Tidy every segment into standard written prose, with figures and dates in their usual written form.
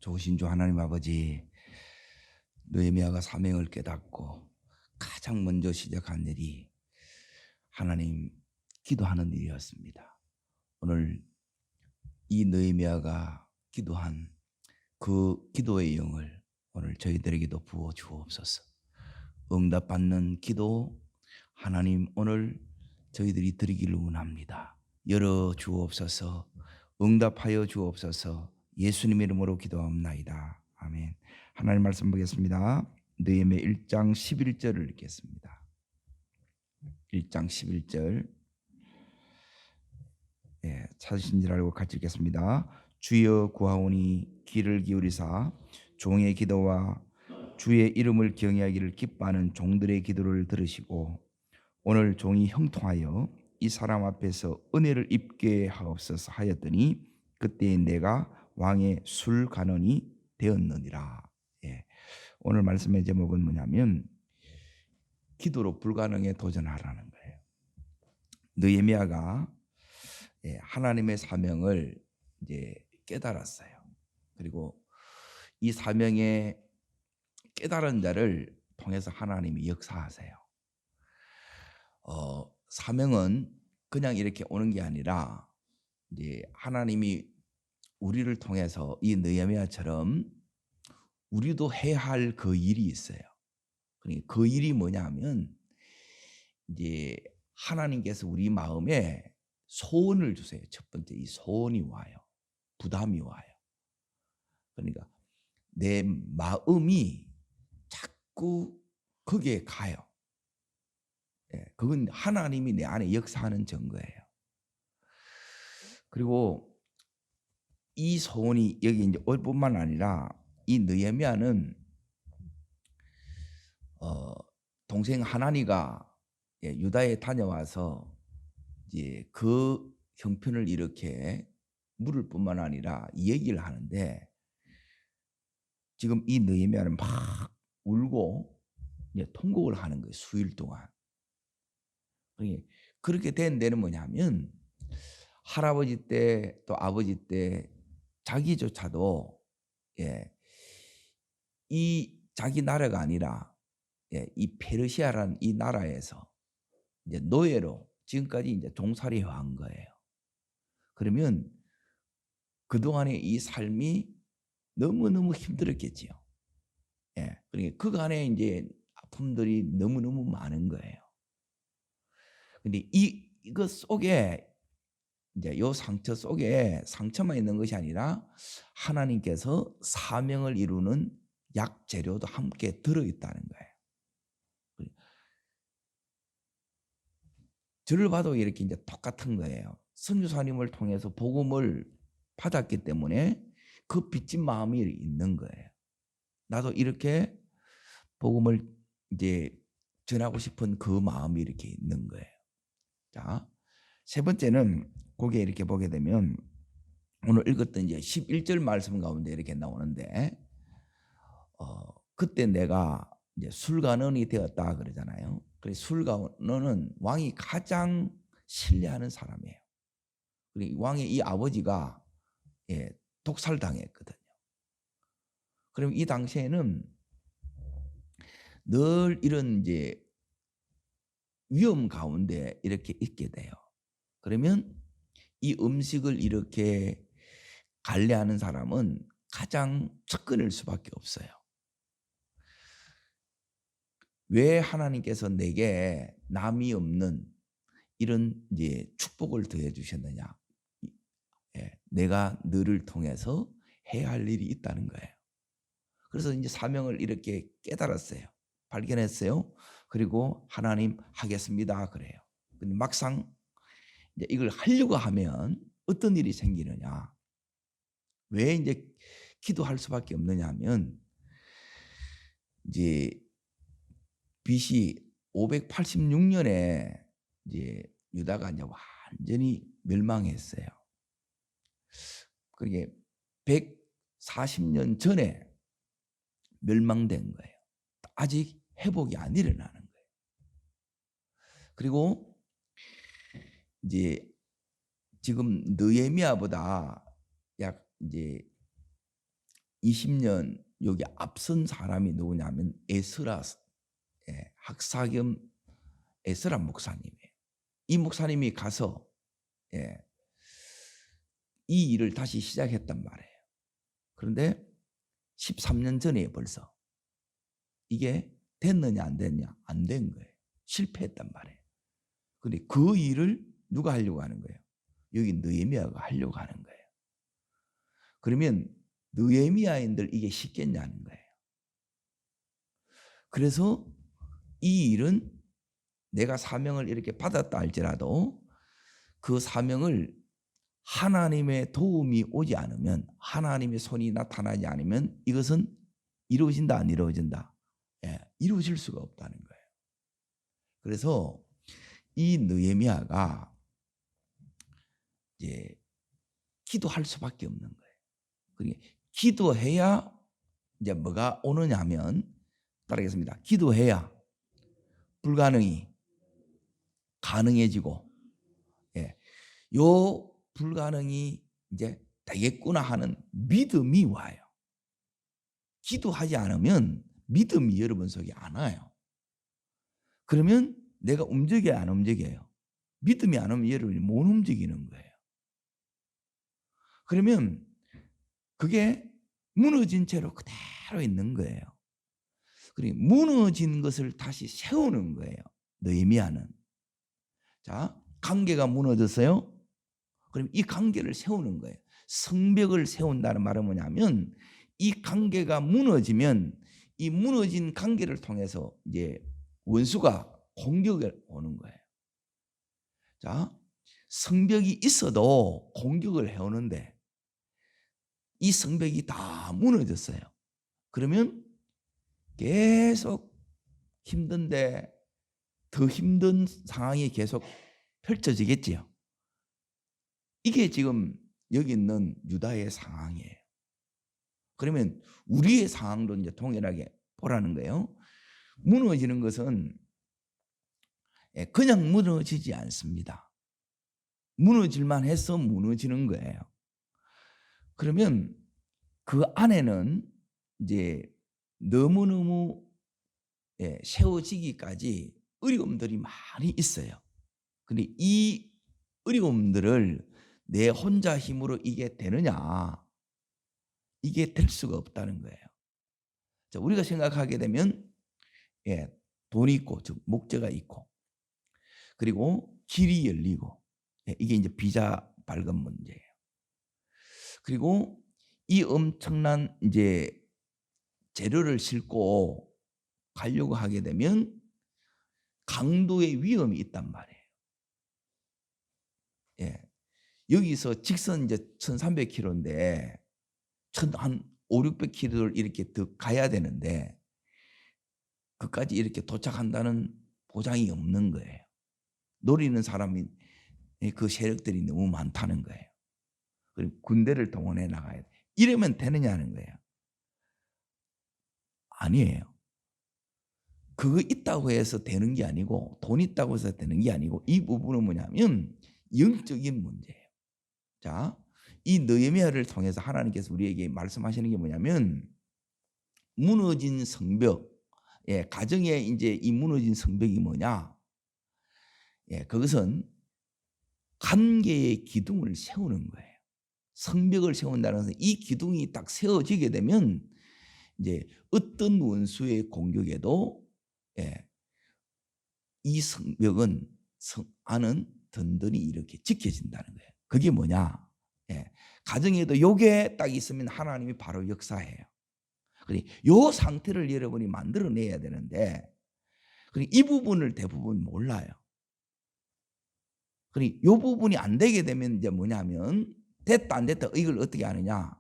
좋으신 주 하나님 아버지, 느헤미야가 사명을 깨닫고 가장 먼저 시작한 일이 하나님 기도하는 일이었습니다. 오늘 이 느헤미야가 기도한 그 기도의 영을 오늘 저희들에게도 부어 주옵소서. 응답받는 기도 하나님 오늘 저희들이 드리기를 원합니다. 열어 주옵소서. 응답하여 주옵소서. 예수님 이름으로 기도합나이다. 아멘. 하나님 말씀 보겠습니다. 느헤미야 1장 11절을 읽겠습니다. 1장 11절. 찾으신 줄 알고 같이 읽겠습니다. 주여 구하오니 귀를 기울이사 종의 기도와 주의 이름을 경외하기를 기뻐하는 종들의 기도를 들으시고 오늘 종이 형통하여 이 사람 앞에서 은혜를 입게 하옵소서 하였더니 그때 내가 왕의 술관원이 되었느니라. 오늘 말씀의 제목은 뭐냐면 기도로 불가능에 도전하라는 거예요. 느헤미야가 하나님의 사명을 이제 깨달았어요. 그리고 이 사명의 깨달은 자를 통해서 하나님이 역사하세요. 사명은 그냥 이렇게 오는 게 아니라 이제 하나님이 우리를 통해서 이 느헤미야처럼 우리도 해야 할 그 일이 있어요. 그러니까 그 일이 뭐냐면 이제 하나님께서 우리 마음에 소원을 주세요. 첫 번째 이 소원이 와요. 부담이 와요. 그러니까 내 마음이 자꾸 거기에 가요. 그건 하나님이 내 안에 역사하는 증거예요. 그리고 이 소원이 여기 이제 올 뿐만 아니라 이 느헤미야는 동생 하나니가 유다에 다녀와서 이제 그 형편을 이렇게 물을 뿐만 아니라 얘기를 하는데 지금 이 느헤미야는 막 울고 이제 통곡을 하는 거예요. 수일 동안. 그렇게 된 데는 뭐냐면 할아버지 때 또 아버지 때 자기조차도 이 자기 나라가 아니라 이 페르시아라는 이 나라에서 이제 노예로 지금까지 이제 종살이 한 거예요. 그러면 그동안의 이 삶이 너무너무 힘들었겠지요. 그러니까 그간에 이제 아픔들이 너무너무 많은 거예요. 근데 이것 속에 이제 요 상처 속에 상처만 있는 것이 아니라 하나님께서 사명을 이루는 약재료도 함께 들어있다는 거예요. 저를 봐도 이렇게 이제 똑같은 거예요. 선교사님을 통해서 복음을 받았기 때문에 그 빚진 마음이 있는 거예요. 나도 이렇게 복음을 이제 전하고 싶은 그 마음이 이렇게 있는 거예요. 자, 세 번째는 거기에 이렇게 보게 되면 오늘 읽었던 이제 11절 말씀 가운데 이렇게 나오는데 그때 내가 이제 술관원이 되었다 그러잖아요. 그래서 술관원은 왕이 가장 신뢰하는 사람이에요. 그리고 왕의 이 아버지가 독살당했거든요. 그럼 이 당시에는 늘 이런 이제 위험 가운데 이렇게 있게 돼요. 그러면 이 음식을 이렇게 관리하는 사람은 가장 측근일 수밖에 없어요. 왜 하나님께서 내게 남이 없는 이런 이제 축복을 더해 주셨느냐? 내가 너를 통해서 해야 할 일이 있다는 거예요. 그래서 이제 사명을 이렇게 깨달았어요. 발견했어요. 그리고 하나님 하겠습니다 그래요. 근데 막상 이제 이걸 하려고 하면 어떤 일이 생기느냐? 왜 이제 기도할 수밖에 없느냐 하면 이제 BC 586년에 이제 유다가 이제 완전히 멸망했어요. 그게 140년 전에 멸망된 거예요. 아직 회복이 안 일어나는 거예요. 그리고 이제 지금 느헤미야보다 약 이제 20년 여기 앞선 사람이 누구냐면 에스라 학사 겸 에스라 목사님이에요. 이 목사님이 가서 이 일을 다시 시작했단 말이에요. 그런데 13년 전에 벌써 이게 됐느냐 안 됐냐? 안 된 거예요. 실패했단 말이에요. 그런데 그 일을 누가 하려고 하는 거예요? 여기 느헤미야가 하려고 하는 거예요. 그러면 느헤미야인들 이게 쉽겠냐는 거예요. 그래서 이 일은 내가 사명을 이렇게 받았다 할지라도 그 사명을 하나님의 도움이 오지 않으면, 하나님의 손이 나타나지 않으면 이것은 이루어진다 안 이루어진다? 이루어질 수가 없다는 거예요. 그래서 이 느헤미야가 이제 기도할 수밖에 없는 거예요. 그러니까 기도해야 이제 뭐가 오느냐면, 따르겠습니다. 기도해야 불가능이 가능해지고, 요 불가능이 이제 되겠구나 하는 믿음이 와요. 기도하지 않으면 믿음이 여러분 속에 안 와요. 그러면 내가 움직여야 안 움직여요. 믿음이 안 오면 여러분이 못 움직이는 거예요. 그러면 그게 무너진 채로 그대로 있는 거예요. 그리고 무너진 것을 다시 세우는 거예요. 느헤미야는. 자, 관계가 무너졌어요. 그럼 이 관계를 세우는 거예요. 성벽을 세운다는 말은 뭐냐면, 이 관계가 무너지면 이 무너진 관계를 통해서 이제 원수가 공격을 오는 거예요. 자, 성벽이 있어도 공격을 해오는데 이 성벽이 다 무너졌어요. 그러면 계속 힘든데 더 힘든 상황이 계속 펼쳐지겠지요. 이게 지금 여기 있는 유다의 상황이에요. 그러면 우리의 상황도 이제 동일하게 보라는 거예요. 무너지는 것은 그냥 무너지지 않습니다. 무너질만 해서 무너지는 거예요. 그러면 그 안에는 이제 너무너무 세워지기까지 어려움들이 많이 있어요. 근데 이 어려움들을 내 혼자 힘으로 이게 되느냐? 이게 될 수가 없다는 거예요. 자, 우리가 생각하게 되면 돈이 있고, 즉 목재가 있고, 그리고 길이 열리고, 이게 이제 비자 발급 문제예요. 그리고 이 엄청난 이제 재료를 싣고 가려고 하게 되면 강도의 위험이 있단 말이에요. 여기서 직선 이제 1300km인데 한 500-600km를 이렇게 더 가야 되는데 그까지 이렇게 도착한다는 보장이 없는 거예요. 노리는 사람이 그 세력들이 너무 많다는 거예요. 그리고 군대를 동원해 나가야 돼. 이러면 되느냐는 거예요. 아니에요. 그거 있다고 해서 되는 게 아니고, 돈 있다고 해서 되는 게 아니고, 이 부분은 뭐냐면 영적인 문제예요. 자, 이 느헤미야를 통해서 하나님께서 우리에게 말씀하시는 게 뭐냐면, 무너진 성벽, 가정에 이제 이 무너진 성벽이 뭐냐? 그것은 관계의 기둥을 세우는 거예요. 성벽을 세운다는 것은 이 기둥이 딱 세워지게 되면 이제 어떤 원수의 공격에도 이 성벽은 안은 든든히 이렇게 지켜진다는 거예요. 그게 뭐냐? 가정에도 요게 딱 있으면 하나님이 바로 역사해요. 요 상태를 여러분이 만들어내야 되는데 이 부분을 대부분 몰라요. 요 부분이 안 되게 되면 이제 뭐냐면, 됐다 안 됐다 이걸 어떻게 하느냐?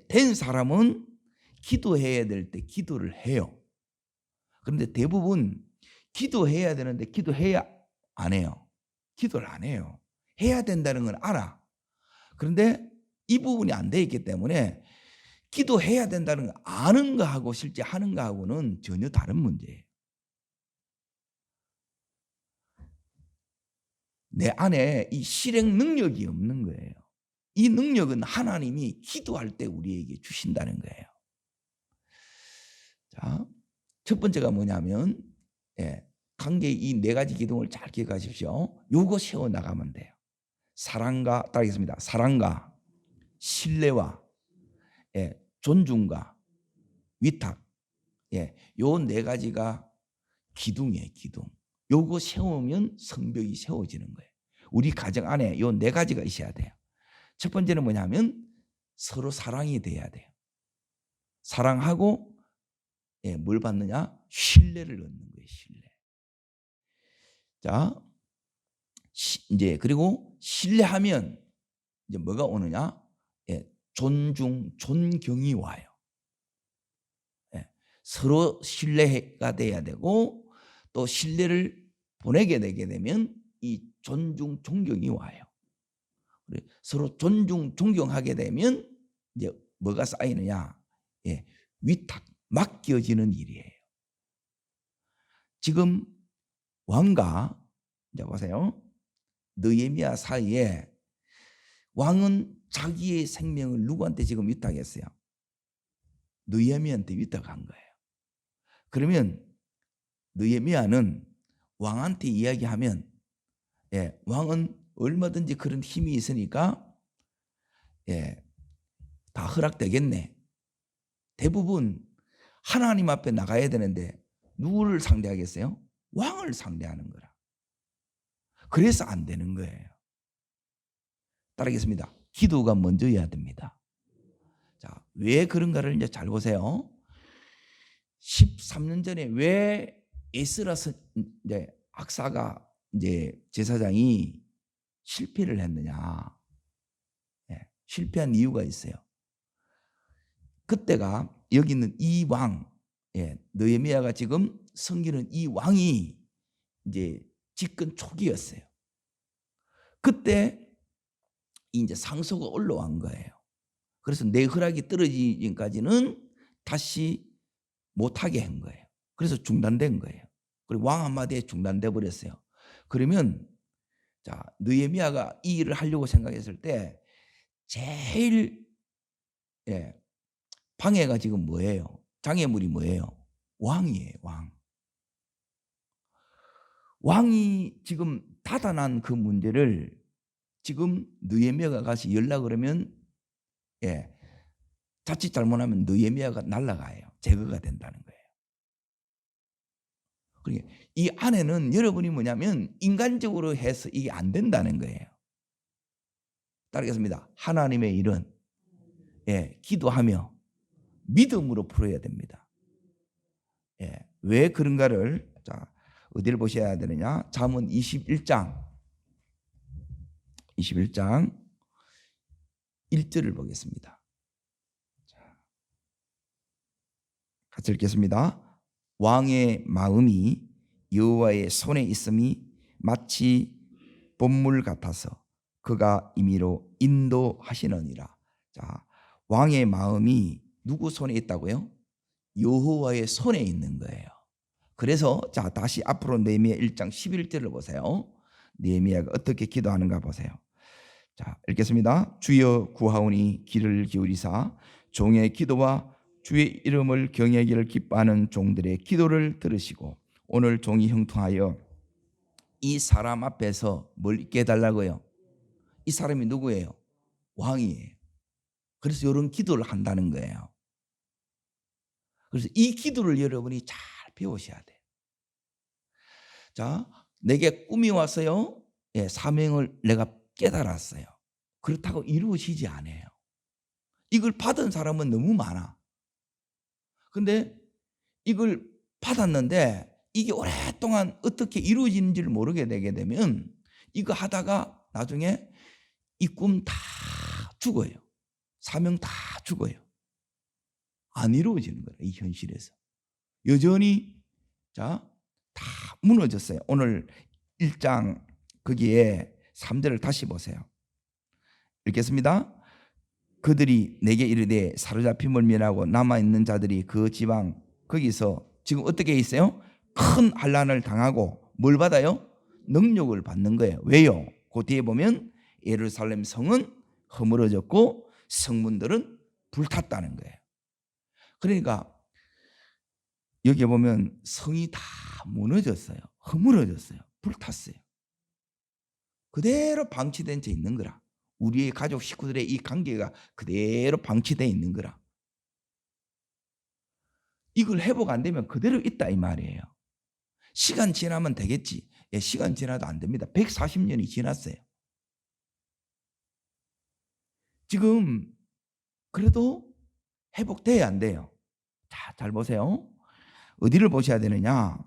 된 사람은 기도해야 될 때 기도를 해요. 그런데 대부분 기도해야 되는데 기도해야 안 해요. 기도를 안 해요. 해야 된다는 건 알아. 그런데 이 부분이 안 돼 있기 때문에 기도해야 된다는 거 아는 거하고 실제 하는 거하고는 전혀 다른 문제예요. 내 안에 이 실행 능력이 없는 거예요. 이 능력은 하나님이 기도할 때 우리에게 주신다는 거예요. 자, 첫 번째가 뭐냐면 관계의 이 네 가지 기둥을 잘 기억하십시오. 요거 세워 나가면 돼요. 사랑과 따르겠습니다. 사랑과 신뢰와 존중과 위탁. 요 네 가지가 기둥이에요, 기둥. 요거 세우면 성벽이 세워지는 거예요. 우리 가정 안에 요 네 가지가 있어야 돼요. 첫 번째는 뭐냐면 서로 사랑이 돼야 돼요. 사랑하고 뭘 받느냐? 신뢰를 얻는 거예요, 신뢰. 자, 이제 그리고 신뢰하면 이제 뭐가 오느냐? 존중, 존경이 와요. 서로 신뢰가 돼야 되고 또 신뢰를 보내게 되게 되면 이 존중, 존경이 와요. 서로 존중, 존경하게 되면 이제 뭐가 쌓이느냐? 위탁, 맡겨지는 일이에요. 지금 왕과 이제 보세요. 느헤미야 사이에 왕은 자기의 생명을 누구한테 지금 위탁했어요? 느헤미야한테 위탁한 거예요. 그러면 느헤미야는 왕한테 이야기하면 왕은 얼마든지 그런 힘이 있으니까 다 허락되겠네. 대부분 하나님 앞에 나가야 되는데 누구를 상대하겠어요? 왕을 상대하는 거라. 그래서 안 되는 거예요. 따르겠습니다. 기도가 먼저여야 됩니다. 자, 왜 그런가를 이제 잘 보세요. 13년 전에 왜 에스라 이제 악사가 이제 제사장이 실패를 했느냐? 실패한 이유가 있어요. 그때가 여기 있는 이 왕, 느헤미야가 지금 섬기는 이 왕이 이제 집권 초기였어요. 그때 이제 상소가 올라온 거예요. 그래서 내 허락이 떨어지기까지는 다시 못하게 한 거예요. 그래서 중단된 거예요. 그리고 왕 한마디에 중단돼 버렸어요. 그러면 자, 느헤미야가 이 일을 하려고 생각했을 때 제일 방해가 지금 뭐예요? 장애물이 뭐예요? 왕이에요, 왕. 왕이 지금 닫아난 그 문제를 지금 느헤미야가 가서 연락을 하면 자칫 잘못하면 느헤미야가 날아가요. 제거가 된다는 거예요. 그러니까 이 안에는 여러분이 뭐냐면 인간적으로 해서 이게 안 된다는 거예요. 따르겠습니다. 하나님의 일은 기도하며 믿음으로 풀어야 됩니다. 왜 그런가를 자, 어디를 보셔야 되느냐? 잠언 21장 1절을 보겠습니다. 같이 읽겠습니다. 왕의 마음이 여호와의 손에 있음이 마치 본물 같아서 그가 임의로 인도하시느니라. 자, 왕의 마음이 누구 손에 있다고요? 여호와의 손에 있는 거예요. 그래서 자, 다시 앞으로 느헤미야 1장 11절을 보세요. 느헤미야가 어떻게 기도하는가 보세요. 자, 읽겠습니다. 주여 구하오니 귀를 기울이사 종의 기도와 주의 이름을 경외하기를 기뻐하는 종들의 기도를 들으시고 오늘 종이 형통하여 이 사람 앞에서 뭘 있게 해달라고요? 이 사람이 누구예요? 왕이에요. 그래서 이런 기도를 한다는 거예요. 그래서 이 기도를 여러분이 잘 배우셔야 돼요. 자, 내게 꿈이 왔어요. 사명을 내가 깨달았어요. 그렇다고 이루어지지 않아요. 이걸 받은 사람은 너무 많아. 근데 이걸 받았는데 이게 오랫동안 어떻게 이루어지는지를 모르게 되게 되면 이거 하다가 나중에 이 꿈 다 죽어요. 사명 다 죽어요. 안 이루어지는 거예요. 이 현실에서. 여전히 자, 다 무너졌어요. 오늘 1장 거기에 3절을 다시 보세요. 읽겠습니다. 그들이 내게 이르되 사로잡힘을 면하고 남아있는 자들이 그 지방 거기서 지금 어떻게 있어요? 큰 환난을 당하고 뭘 받아요? 능력을 받는 거예요. 왜요? 그 뒤에 보면 예루살렘 성은 허물어졌고 성문들은 불탔다는 거예요. 그러니까 여기 보면 성이 다 무너졌어요. 허물어졌어요. 불탔어요. 그대로 방치된 채 있는 거라. 우리의 가족 식구들의 이 관계가 그대로 방치되어 있는 거라. 이걸 회복 안 되면 그대로 있다 이 말이에요. 시간 지나면 되겠지. 예, 시간 지나도 안 됩니다. 140년이 지났어요. 지금 그래도 회복돼야 안 돼요. 자, 잘 보세요. 어디를 보셔야 되느냐?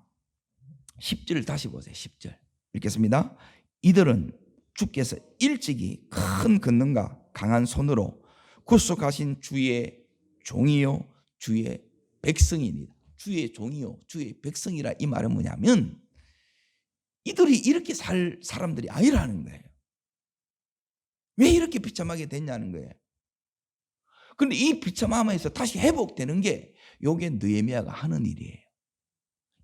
10절 다시 보세요. 10절 읽겠습니다. 이들은 주께서 일찍이 큰 권능과 강한 손으로 구속하신 주의 종이요 주의 백성이니라. 주의 종이요 주의 백성이라. 이 말은 뭐냐면 이들이 이렇게 살 사람들이 아니라는 거예요. 왜 이렇게 비참하게 됐냐는 거예요. 그런데 이 비참함에서 다시 회복되는 게 요게 느헤미야가 하는 일이에요.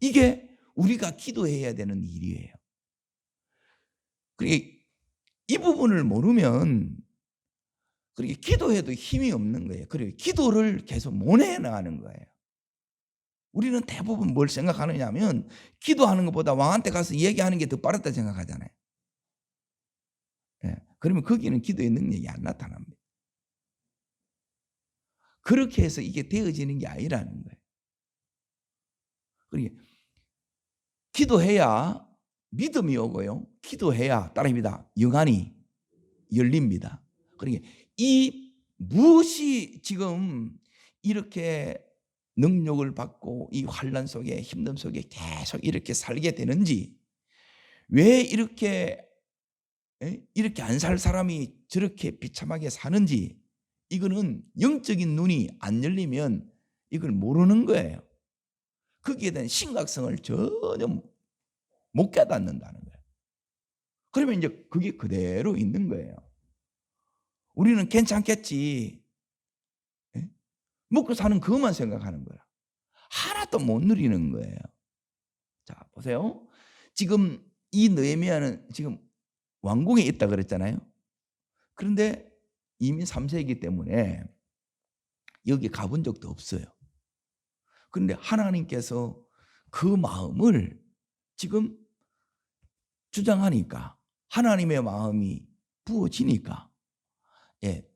이게 우리가 기도해야 되는 일이에요. 그러니까 이 부분을 모르면 그렇게 기도해도 힘이 없는 거예요. 그리고 기도를 계속 못 해나가는 거예요. 우리는 대부분 뭘 생각하느냐 하면 기도하는 것보다 왕한테 가서 얘기하는 게 더 빠르다 생각하잖아요. 예, 그러면 거기는 기도의 능력이 안 나타납니다. 그렇게 해서 이게 되어지는 게 아니라는 거예요. 그러니까 기도해야 믿음이 오고요. 기도해야 따라합니다. 영안이 열립니다. 그러니까 이 무엇이 지금 이렇게 능력을 받고 이 환난 속에 힘듦 속에 계속 이렇게 살게 되는지, 왜 이렇게 안 살 사람이 저렇게 비참하게 사는지, 이거는 영적인 눈이 안 열리면 이걸 모르는 거예요. 거기에 대한 심각성을 전혀 못 깨닫는다는 거예요. 그러면 이제 그게 그대로 있는 거예요. 우리는 괜찮겠지. 먹고 사는 그것만 생각하는 거야. 하나도 못 누리는 거예요. 자, 보세요. 지금 이 느헤미야는 지금 왕궁에 있다 그랬잖아요. 그런데 이미 3세이기 때문에 여기 가본 적도 없어요. 그런데 하나님께서 그 마음을 지금 주장하니까, 하나님의 마음이 부어지니까, 예,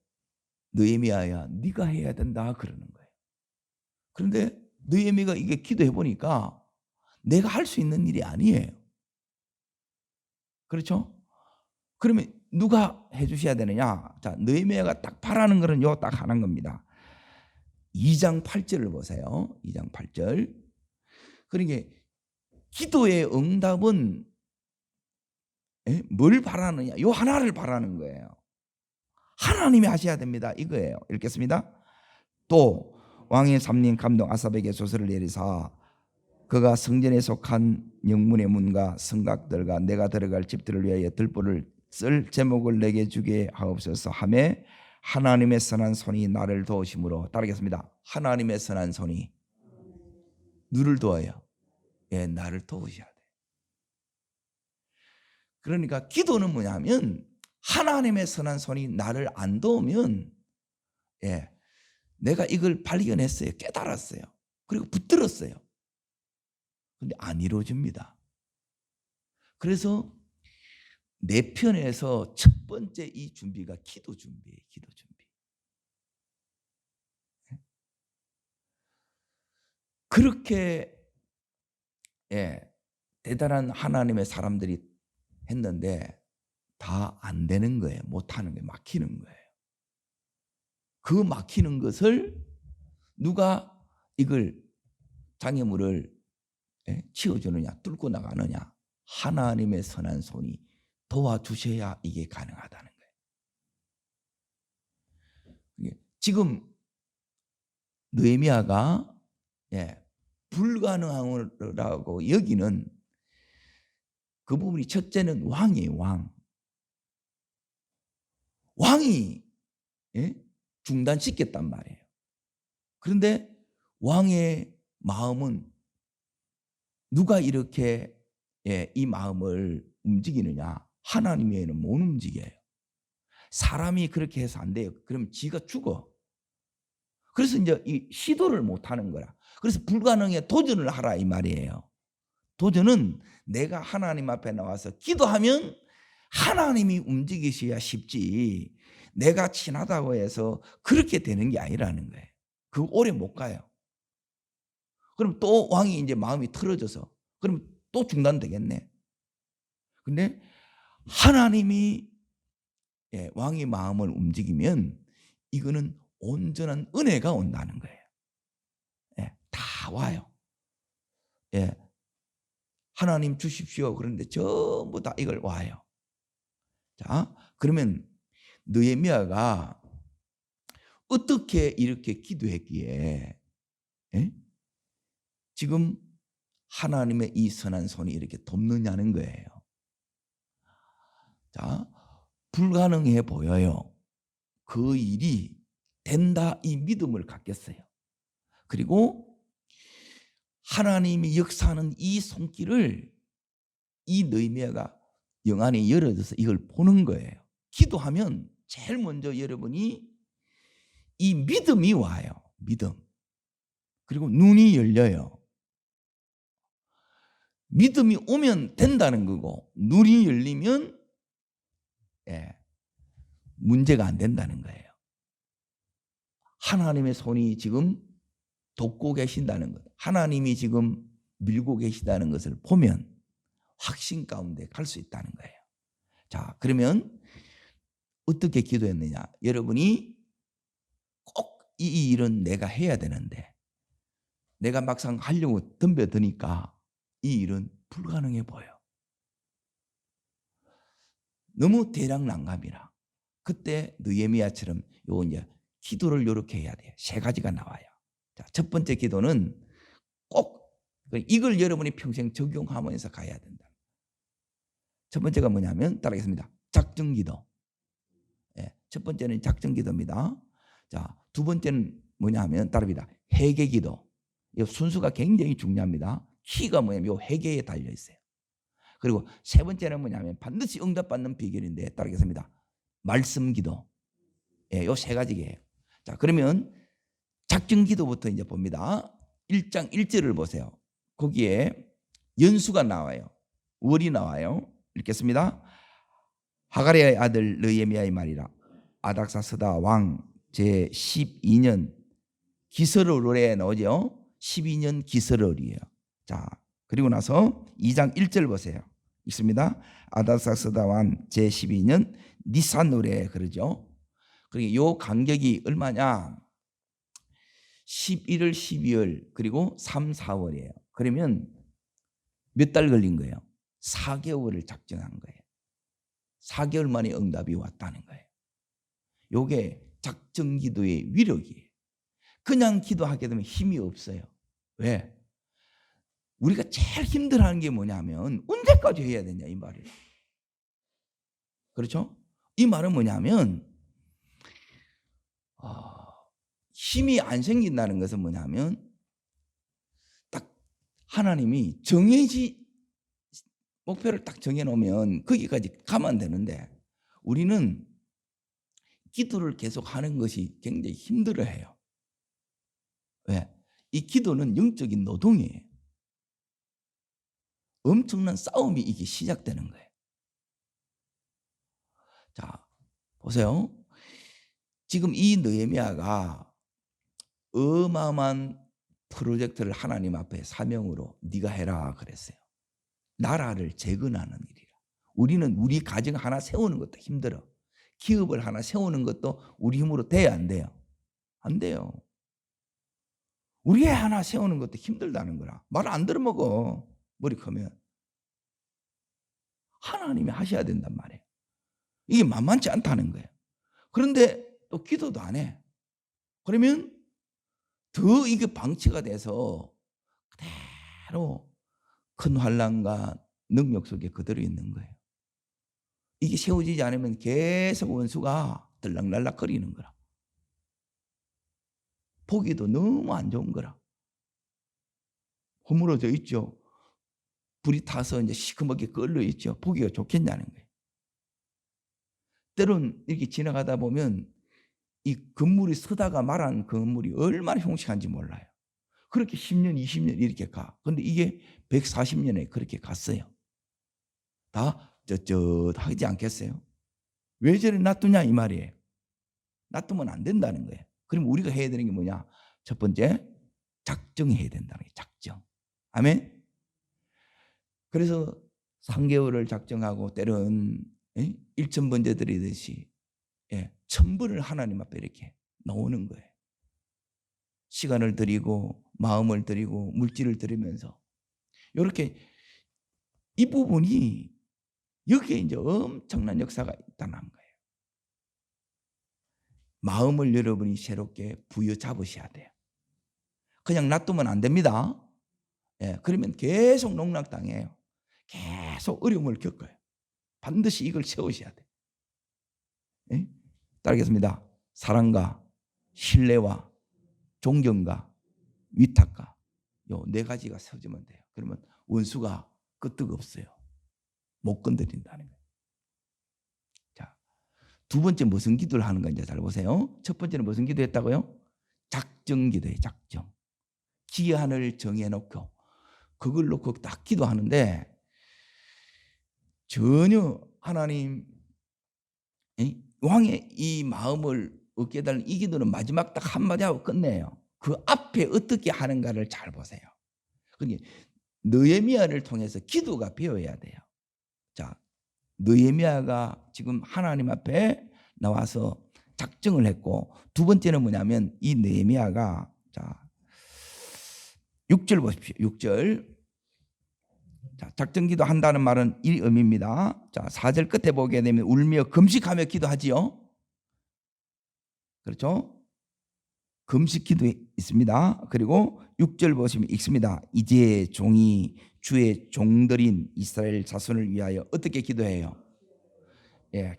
느헤미야야 네가 해야 된다 그러는 거예요. 그런데 느헤미야가 이게 기도해 보니까 내가 할 수 있는 일이 아니에요. 그렇죠? 그러면 누가 해 주셔야 되느냐? 자, 느헤미야가 딱 바라는 것은 요 딱 하나인 겁니다. 2장 8절을 보세요. 2장 8절. 그러니까 기도의 응답은 뭘 바라느냐? 요 하나를 바라는 거예요. 하나님이 하셔야 됩니다. 이거예요. 읽겠습니다. 또 왕의 삼림 감독 아삽에게 조서를 내리사 그가 성전에 속한 영문의 문과 성곽들과 내가 들어갈 집들을 위하여 들보를 쓸 제목을 내게 주게 하옵소서 하며 하나님의 선한 손이 나를 도우심으로. 따르겠습니다. 하나님의 선한 손이 누를 도와요. 예, 나를 도우셔야 돼. 그러니까 기도는 뭐냐면 하나님의 선한 손이 나를 안 도우면, 예, 내가 이걸 발견했어요. 깨달았어요. 그리고 붙들었어요. 근데 안 이루어집니다. 그래서 내 편에서 첫 번째 이 준비가 기도 준비예요. 기도 준비. 그렇게, 예, 대단한 하나님의 사람들이 했는데 다 안 되는 거예요. 못하는 거예요. 막히는 거예요. 그 막히는 것을 누가 이걸 장애물을 치워주느냐, 뚫고 나가느냐? 하나님의 선한 손이 도와주셔야 이게 가능하다는 거예요. 지금 느헤미야가 불가능하다고 여기는 그 부분이, 첫째는 왕이에요. 왕이 중단시켰단 말이에요. 그런데 왕의 마음은 누가 이렇게 이 마음을 움직이느냐? 하나님 외에는 못 움직여요. 사람이 그렇게 해서 안 돼요. 그럼 지가 죽어. 그래서 이제 이 시도를 못 하는 거라. 그래서 불가능에 도전을 하라 이 말이에요. 도전은 내가 하나님 앞에 나와서 기도하면 하나님이 움직이셔야 쉽지, 내가 친하다고 해서 그렇게 되는 게 아니라는 거예요. 그 오래 못 가요. 그럼 또 왕이 이제 마음이 틀어져서 그럼 또 중단되겠네. 근데 하나님이 왕의 마음을 움직이면 이거는 온전한 은혜가 온다는 거예요. 다 와요. 하나님 주십시오. 그런데 전부 다 이걸 와요. 자, 그러면 느헤미야가 어떻게 이렇게 기도했기에 지금 하나님의 이 선한 손이 이렇게 돕느냐는 거예요. 자, 불가능해 보여요. 그 일이 된다 이 믿음을 갖겠어요. 그리고 하나님이 역사하는 이 손길을 이 느헤미야가 영안이 열어져서 이걸 보는 거예요. 기도하면 제일 먼저 여러분이 이 믿음이 와요. 믿음. 그리고 눈이 열려요. 믿음이 오면 된다는 거고 눈이 열리면 문제가 안 된다는 거예요. 하나님의 손이 지금 돕고 계신다는 것, 하나님이 지금 밀고 계시다는 것을 보면 확신 가운데 갈 수 있다는 거예요. 자, 그러면 어떻게 기도했느냐? 여러분이 꼭 이 일은 내가 해야 되는데 내가 막상 하려고 덤벼드니까 이 일은 불가능해 보여. 너무 대략난감이라. 그때 느헤미야처럼 요 이제 기도를 이렇게 해야 돼요. 세 가지가 나와요. 자, 첫 번째 기도는 꼭 이걸 여러분이 평생 적용하면서 가야 된다. 첫 번째가 뭐냐면 따라하겠습니다. 작정기도. 첫 번째는 작정기도입니다. 자, 두 번째는 뭐냐면 따라합니다. 회개기도. 이 순수가 굉장히 중요합니다. 키가 뭐냐면 요 회개에 달려 있어요. 그리고 세 번째는 뭐냐면 반드시 응답받는 비결인데 따르겠습니다. 말씀기도. 요 세 가지예요. 자, 그러면 작정기도부터 이제 봅니다. 1장 1절을 보세요. 거기에 연수가 나와요. 월이 나와요. 읽겠습니다. 하가리아의 아들 느헤미야의 말이라. 아닥사스다 왕 제12년 기스르월에 나오죠. 12년 기스르월이에요. 자, 그리고 나서 2장 1절 보세요. 있습니다. 아닥사스다 왕 제12년 니산월에 그러죠. 그리고 요 간격이 얼마냐? 11월, 12월 그리고 3, 4월이에요. 그러면 몇 달 걸린 거예요? 4개월을 작정한 거예요. 4개월 만에 응답이 왔다는 거예요. 요게 작정기도의 위력이에요. 그냥 기도하게 되면 힘이 없어요. 왜? 우리가 제일 힘들어하는 게 뭐냐면 언제까지 해야 되냐 이 말이에요. 그렇죠? 이 말은 뭐냐면 힘이 안 생긴다는 것은 뭐냐면 딱 하나님이 목표를 딱 정해놓으면 거기까지 가면 되는데 우리는 기도를 계속 하는 것이 굉장히 힘들어해요. 왜? 이 기도는 영적인 노동이에요. 엄청난 싸움이 이게 시작되는 거예요. 자, 보세요. 지금 이 느헤미야가 어마어마한 프로젝트를 하나님 앞에 사명으로 네가 해라 그랬어요. 나라를 재건하는 일이라. 우리는 우리 가정 하나 세우는 것도 힘들어. 기업을 하나 세우는 것도 우리 힘으로 돼야 안 돼요? 안 돼요. 우리 애 하나 세우는 것도 힘들다는 거라. 말 안 들어먹어. 머리 크면. 하나님이 하셔야 된단 말이에요. 이게 만만치 않다는 거예요. 그런데 또 기도도 안 해. 그러면 더 이게 방치가 돼서 그대로 큰 환난과 능력 속에 그대로 있는 거예요. 이게 세워지지 않으면 계속 원수가 들락날락 거리는 거라. 보기도 너무 안 좋은 거라. 허물어져 있죠. 불이 타서 이제 시커멓게 끓여 있죠. 보기가 좋겠냐는 거예요. 때론 이렇게 지나가다 보면 이 건물이 서다가 말한 건물이 얼마나 흉측한지 몰라요. 그렇게 10년, 20년 이렇게 가. 근데 이게 140년에 그렇게 갔어요. 다 하지 않겠어요? 왜 저리 놔두냐 이 말이에요. 놔두면 안 된다는 거예요. 그럼 우리가 해야 되는 게 뭐냐? 첫 번째, 작정해야 된다는 거예요. 작정. 아멘. 그래서 3개월을 작정하고 때론 일천번제 드리듯이 천불을 하나님 앞에 이렇게 놓는 거예요. 시간을 드리고 마음을 드리고 물질을 드리면서 이렇게 이 부분이 여기에 이제 엄청난 역사가 있다는 거예요. 마음을 여러분이 새롭게 부여잡으셔야 돼요. 그냥 놔두면 안 됩니다. 그러면 계속 농락당해요. 계속 어려움을 겪어요. 반드시 이걸 세우셔야 돼요. 따르겠습니다. 사랑과 신뢰와 존경과 위탁과 요 4가지가 세워지면 돼요. 그러면 원수가 끄떡 없어요. 못 건드린다는 거예요. 자, 두 번째 무슨 기도를 하는 건지 잘 보세요. 첫 번째는 무슨 기도했다고요? 작정 기도예요. 작정. 기한을 정해놓고 그걸 놓고 딱 기도하는데 전혀 하나님 왕의 이 마음을 얻게 해달라는 이 기도는 마지막 딱 한마디 하고 끝내요. 그 앞에 어떻게 하는가를 잘 보세요. 그러니까 느헤미야를 통해서 기도가 배워야 돼요. 자, 느헤미야가 지금 하나님 앞에 나와서 작정을 했고, 두 번째는 뭐냐면 이 느헤미야가 자 6절 보십시오. 6절. 자, 작정기도 한다는 말은 이 의미입니다. 자, 4절 끝에 보게 되면 울며 금식하며 기도하지요. 그렇죠? 금식기도 있습니다. 그리고 6절 보시면 읽습니다. 이제 종이 주의 종들인 이스라엘 자손을 위하여 어떻게 기도해요?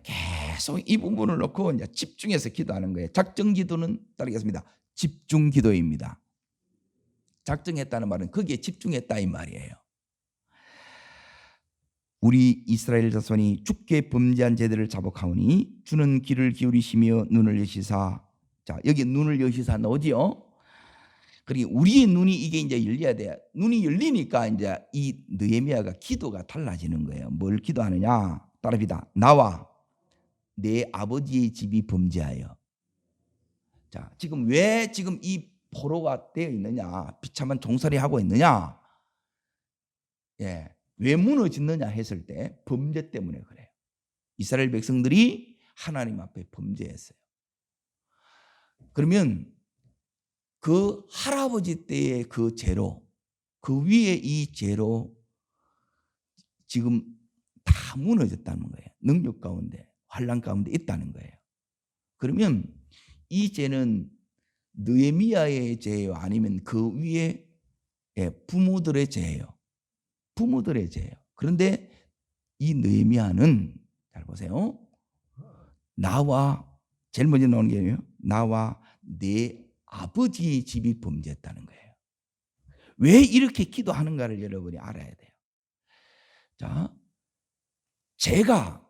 계속 이 부분을 놓고 이제 집중해서 기도하는 거예요. 작정기도는 따르겠습니다. 집중기도입니다. 작정했다는 말은 거기에 집중했다 이 말이에요. 우리 이스라엘 자손이 주께 범죄한 죄들을 자복하오니 주는 귀를 기울이시며 눈을 여시사. 자, 여기 눈을 여시사 나오지요. 그리고 우리의 눈이 이게 이제 열려야 돼요. 눈이 열리니까 이제 이 느헤미야가 기도가 달라지는 거예요. 뭘 기도하느냐? 따라합니다. 나와 내 아버지의 집이 범죄하여. 자, 지금 왜 지금 이 포로가 되어 있느냐? 비참한 종살이 하고 있느냐? 왜 무너졌느냐 했을 때 범죄 때문에 그래요. 이스라엘 백성들이 하나님 앞에 범죄했어요. 그러면 그 할아버지 때의 그 죄로, 그 위에 이 죄로 지금 다 무너졌다는 거예요. 능력 가운데, 환난 가운데 있다는 거예요. 그러면 이 죄는 느헤미야의 죄예요? 아니면 그 위에 부모들의 죄예요? 부모들의 죄예요. 그런데 이 느헤미야는 잘 보세요. 나와 제일 먼저 나오는 게 뭐예요? 나와 내 아버지의 집이 범죄했다는 거예요. 왜 이렇게 기도하는가를 여러분이 알아야 돼요. 자, 죄가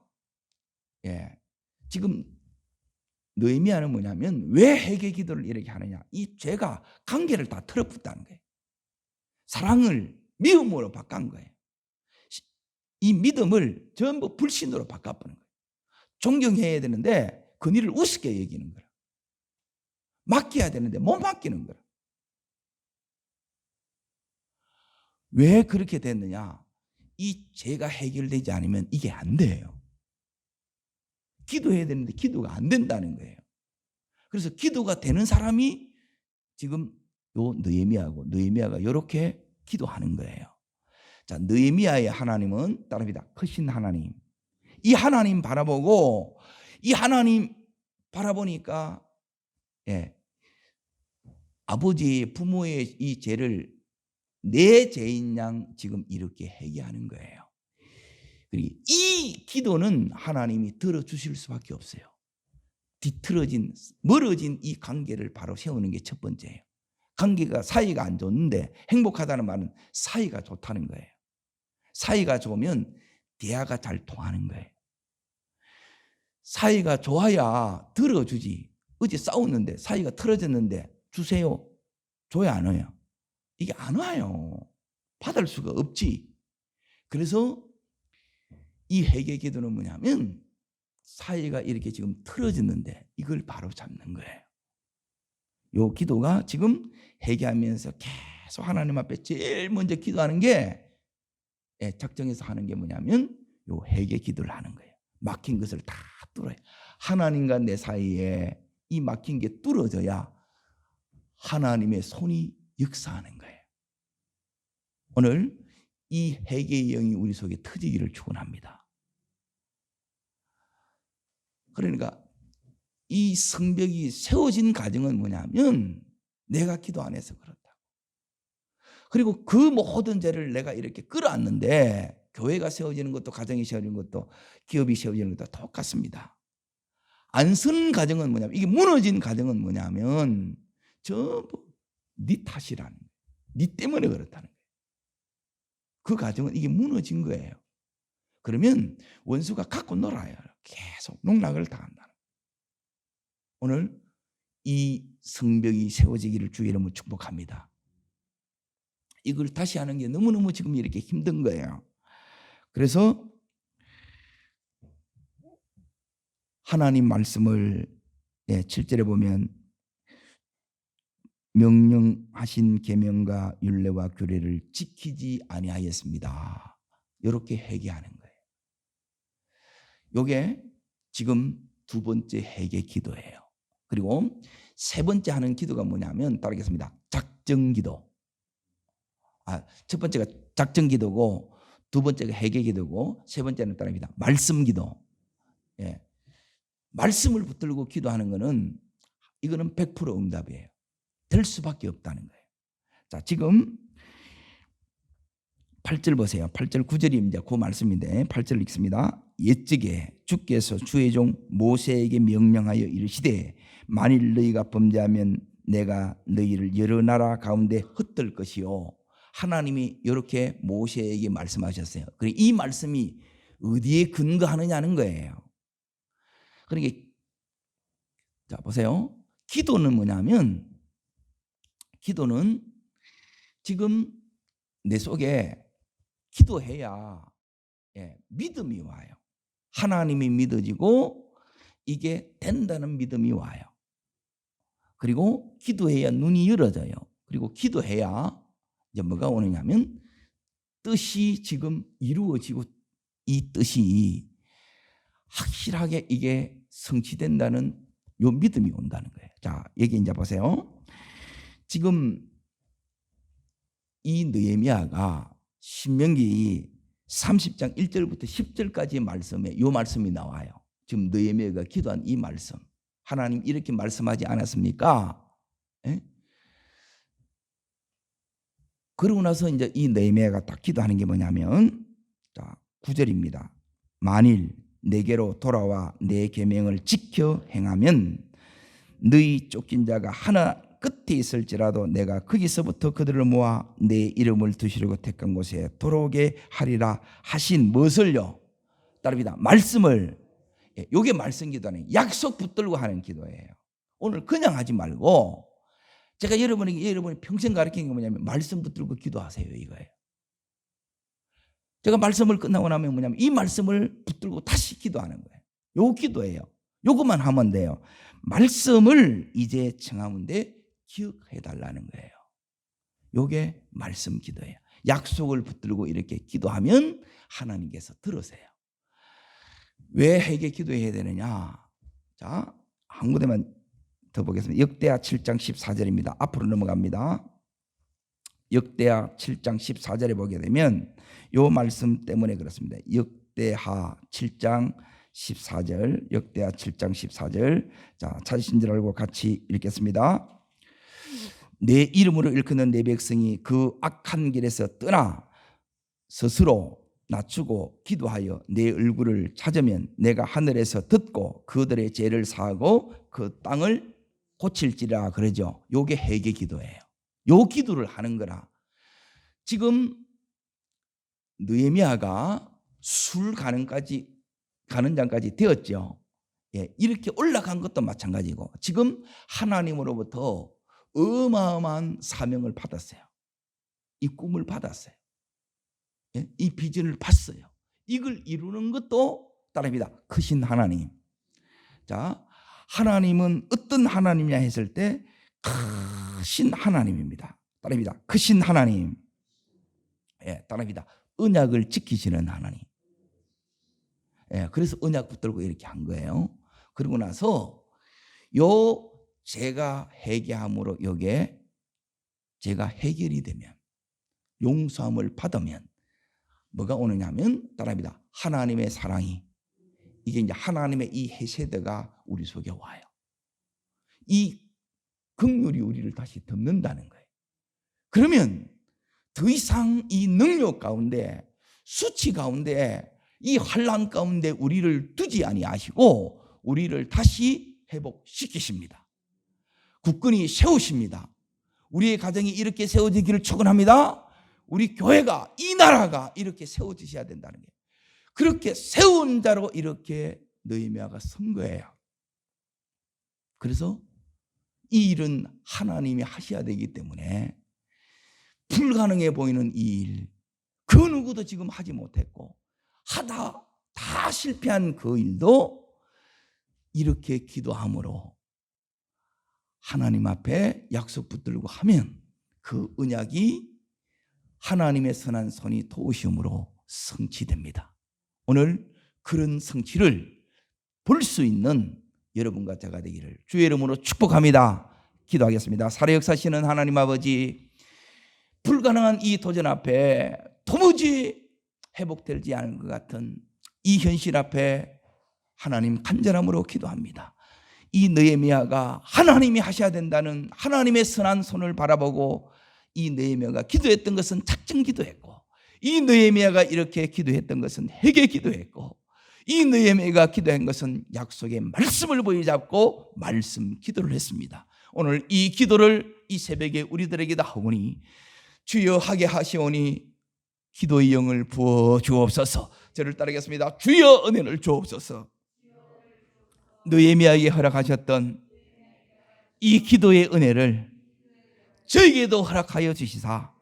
지금 느헤미야는 뭐냐면 왜 회개 기도를 이렇게 하느냐? 이 죄가 관계를 다 틀어붙다는 거예요. 사랑을 미움으로 바꾼 거예요. 이 믿음을 전부 불신으로 바꿔버린 거예요. 존경해야 되는데 그 일을 우습게 여기는 거예요. 맡겨야 되는데 못 맡기는 거예요. 왜 그렇게 됐느냐? 이 죄가 해결되지 않으면 이게 안 돼요. 기도해야 되는데 기도가 안 된다는 거예요. 그래서 기도가 되는 사람이 지금 요 느헤미야가 이렇게 기도하는 거예요. 자, 느헤미야의 하나님은 따릅니다. 크신 하나님. 이 하나님 바라보고 이 하나님 바라보니까 아버지의 부모의 이 죄를 내 죄인 양 지금 이렇게 회개하는 거예요. 그리고 이 기도는 하나님이 들어주실 수밖에 없어요. 뒤틀어진 멀어진 이 관계를 바로 세우는 게 첫 번째예요. 관계가 사이가 안 좋은데 행복하다는 말은 사이가 좋다는 거예요. 사이가 좋으면 대화가 잘 통하는 거예요. 사이가 좋아야 들어주지. 어제 싸웠는데 사이가 틀어졌는데 주세요. 줘야 안 해요. 이게 안 와요. 받을 수가 없지. 그래서 이 회개 기도는 뭐냐면 사이가 이렇게 지금 틀어졌는데 이걸 바로 잡는 거예요. 요 기도가 지금 회개하면서 계속 하나님 앞에 제일 먼저 기도하는 게 작정해서 하는 게 뭐냐면 요 회개 기도를 하는 거예요. 막힌 것을 다 뚫어요. 하나님과 내 사이에 이 막힌 게 뚫어져야 하나님의 손이 역사하는 거예요. 오늘 이 회개의 영이 우리 속에 터지기를 축원합니다. 그러니까 이 성벽이 세워진 과정은 뭐냐면 내가 기도 안 해서 그렇다고. 그리고 그 모든 죄를 내가 이렇게 끌어안는데 교회가 세워지는 것도 가정이 세워지는 것도 기업이 세워지는 것도 똑같습니다. 안 서는 과정은 뭐냐면 이게 무너진 과정은 뭐냐면 전부 네 탓이라는 거예요. 네 때문에 그렇다는 거예요. 그 과정은 이게 무너진 거예요. 그러면 원수가 갖고 놀아요. 계속 농락을 당한다는 거예요. 오늘 이 성벽이 세워지기를 주의 이름으로 축복합니다. 이걸 다시 하는 게 너무너무 지금 이렇게 힘든 거예요. 그래서 하나님 말씀을 7절에 보면 명령하신 계명과 율례와 규례를 지키지 아니하였습니다. 이렇게 회개하는 거예요. 이게 지금 두 번째 회개 기도예요. 그리고 세 번째 하는 기도가 뭐냐면 따르겠습니다. 작정 기도. 첫 번째가 작정 기도고 두 번째가 회개 기도고 세 번째는 따릅니다. 말씀 기도. 말씀을 붙들고 기도하는 거는 이거는 100% 응답이에요. 될 수밖에 없다는 거예요. 자, 지금 8절 보세요. 8절 9절입니다. 그 말씀인데 8절 읽습니다. 옛적에 주께서 주의 종 모세에게 명령하여 이르시되 만일 너희가 범죄하면 내가 너희를 여러 나라 가운데 흩을 것이요. 하나님이 이렇게 모세에게 말씀하셨어요. 그리고 이 말씀이 어디에 근거하느냐는 거예요. 그러니까 자 보세요. 기도는 뭐냐면 기도는 지금 내 속에 기도해야 믿음이 와요. 하나님이 믿어지고 이게 된다는 믿음이 와요. 그리고 기도해야 눈이 열어져요. 그리고 기도해야 이제 뭐가 오느냐면 뜻이 지금 이루어지고 이 뜻이 확실하게 이게 성취된다는 요 믿음이 온다는 거예요. 자, 여기 이제 보세요. 지금 이 느헤미야가 신명기 30장 1절부터 10절까지의 말씀에 요 말씀이 나와요. 지금 느헤미야가 기도한 이 말씀. 하나님 이렇게 말씀하지 않았습니까? 그러고 나서 이제 이 느헤미야가 딱 기도하는 게 뭐냐면 자, 9절입니다. 만일 내게로 돌아와 내 계명을 지켜 행하면 너희 쫓긴 자가 하나 끝에 있을지라도 내가 거기서부터 그들을 모아 내 이름을 두시려고 택한 곳에 돌아오게 하리라 하신 무엇을요? 따릅니다. 말씀을. 요게 말씀 기도는 약속 붙들고 하는 기도예요. 오늘 그냥 하지 말고 제가 여러분이 평생 가르치는 게 뭐냐면 말씀 붙들고 기도하세요 이거예요. 제가 말씀을 끝나고 나면 뭐냐면 이 말씀을 붙들고 다시 기도하는 거예요. 요 기도예요. 요것만 하면 돼요. 말씀을 이제 청하는데 기억해 달라는 거예요. 요게 말씀 기도예요. 약속을 붙들고 이렇게 기도하면 하나님께서 들으세요. 왜 회개 기도해야 되느냐? 자, 한 군데만 더 보겠습니다. 역대하 7장 14절입니다. 앞으로 넘어갑니다. 역대하 7장 14절에 보게 되면 요 말씀 때문에 그렇습니다. 역대하 7장 14절, 역대하 7장 14절. 자, 찾으신 줄 알고 같이 읽겠습니다. 내 이름으로 일컫는 내 백성이 그 악한 길에서 떠나 스스로 낮추고 기도하여 내 얼굴을 찾으면 내가 하늘에서 듣고 그들의 죄를 사하고 그 땅을 고칠지라 그러죠. 요게 회개 기도예요. 요 기도를 하는 거라. 지금 느헤미야가 술 가는 장까지 되었죠. 이렇게 올라간 것도 마찬가지고 지금 하나님으로부터 어마어마한 사명을 받았어요. 이 꿈을 받았어요. 예? 이 비전을 봤어요. 이걸 이루는 것도 따라합니다. 크신 하나님. 자, 하나님은 어떤 하나님이냐 했을 때 크신 하나님입니다. 따라합니다. 크신 하나님. 예, 따라합니다. 언약을 지키시는 하나님. 예, 그래서 언약 붙들고 이렇게 한 거예요. 그러고 나서 제가 회개함으로 요게 제가 해결이 되면, 용서함을 받으면 뭐가 오느냐면 따라합니다. 하나님의 사랑이, 이게 이제 하나님의 이 헤세드가 우리 속에 와요. 이 긍휼이 우리를 다시 덮는다는 거예요. 그러면 더 이상 이 능력 가운데, 수치 가운데, 이 환난 가운데 우리를 두지 아니하시고 우리를 다시 회복시키십니다. 굳건히 세우십니다. 우리의 가정이 이렇게 세워지기를 축원합니다. 우리 교회가, 이 나라가 이렇게 세워지셔야 된다는 거예요. 그렇게 세운 자로 이렇게 느헤미야가 선 거예요. 그래서 이 일은 하나님이 하셔야 되기 때문에 불가능해 보이는 이 일, 그 누구도 지금 하지 못했고 하다 다 실패한 그 일도 이렇게 기도함으로 하나님 앞에 약속 붙들고 하면 그 언약이 하나님의 선한 손이 도우심으로 성취됩니다. 오늘 그런 성취를 볼 수 있는 여러분과 제가 되기를 주의 이름으로 축복합니다. 기도하겠습니다. 살아 역사하시는 하나님 아버지, 불가능한 이 도전 앞에 도무지 회복되지 않은 것 같은 이 현실 앞에 하나님 간절함으로 기도합니다. 이 느헤미야가 하나님이 하셔야 된다는 하나님의 선한 손을 바라보고 이 느헤미야가 기도했던 것은 작정 기도했고, 이 느헤미야가 이렇게 기도했던 것은 회개 기도했고, 이 느헤미야가 기도한 것은 약속의 말씀을 부여잡고 말씀 기도를 했습니다. 오늘 이 기도를 이 새벽에 우리들에게다 하오니 주여 하게 하시오니 기도의 영을 부어 주옵소서. 저를 따르겠습니다. 주여 은혜를 주옵소서. 느헤미야에게 허락하셨던 이 기도의 은혜를 저에게도 허락하여 주시사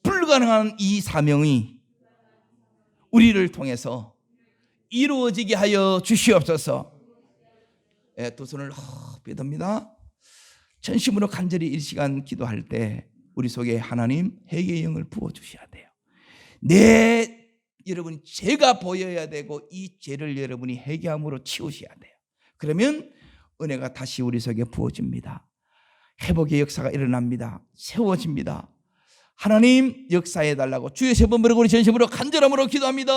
불가능한 이 사명이 우리를 통해서 이루어지게 하여 주시옵소서. 예, 두 손을 펴듭니다. 전심으로 간절히 1시간 기도할 때 우리 속에 하나님 회개의 영을 부어주셔야 돼요. 여러분이 죄가 보여야 되고 이 죄를 여러분이 회개함으로 치우셔야 돼요. 그러면 은혜가 다시 우리 속에 부어집니다. 회복의 역사가 일어납니다. 세워집니다. 하나님 역사해달라고 주의 세 번 부르고 우리 전심으로 간절함으로 기도합니다.